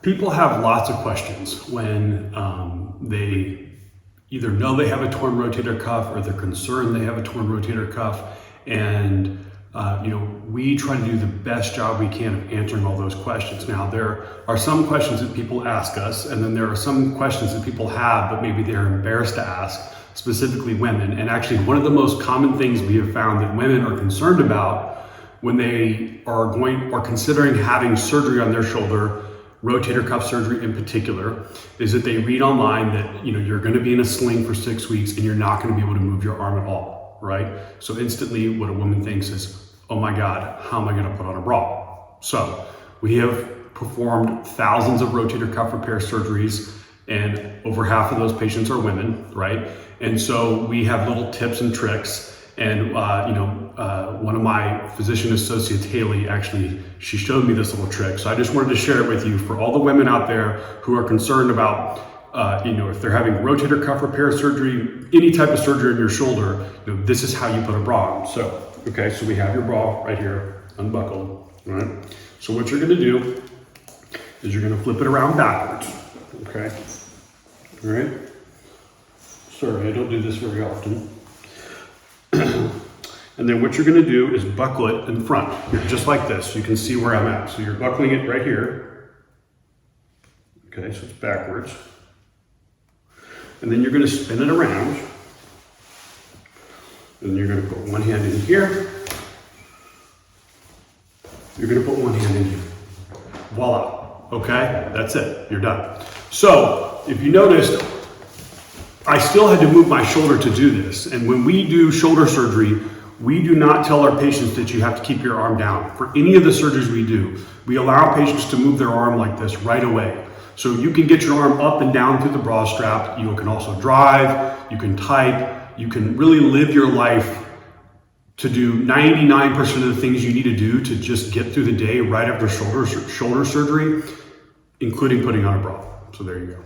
People have lots of questions when they either know they have a torn rotator cuff or they're concerned they have a torn rotator cuff. And we try to do the best job we can of answering all those questions. Now, there are some questions that people ask us, and then there are some questions that people have, but maybe they're embarrassed to ask, specifically women. And actually, one of the most common things we have found that women are concerned about when they are considering having surgery on their shoulder, rotator cuff surgery in particular, is that they read online that you're going to be in a sling for 6 weeks and you're not going to be able to move your arm at all, right? So instantly what a woman thinks is, oh my God, how am I going to put on a bra? So we have performed thousands of rotator cuff repair surgeries, and over half of those patients are women, right? And so we have little tips and tricks. And one of my physician associates, Haley, actually, she showed me this little trick. So I just wanted to share it with you for all the women out there who are concerned about, if they're having rotator cuff repair surgery, any type of surgery on your shoulder, this is how you put a bra on. So we have your bra right here, unbuckled, all right? So what you're gonna do is you're gonna flip it around backwards, okay? All right? Sorry, I don't do this very often. And then what you're going to do is buckle it in front, just like this. You can see where I'm at. So you're buckling it right here. Okay, so it's backwards. And then you're going to spin it around. And you're going to put one hand in here. You're going to put one hand in here. Voila. Okay, that's it. You're done. So if you noticed, I still had to move my shoulder to do this. And when we do shoulder surgery, we do not tell our patients that you have to keep your arm down. For any of the surgeries we do, we allow patients to move their arm like this right away. So you can get your arm up and down through the bra strap. You can also drive, you can type, you can really live your life to do 99% of the things you need to do to just get through the day right after shoulder surgery, including putting on a bra. So there you go.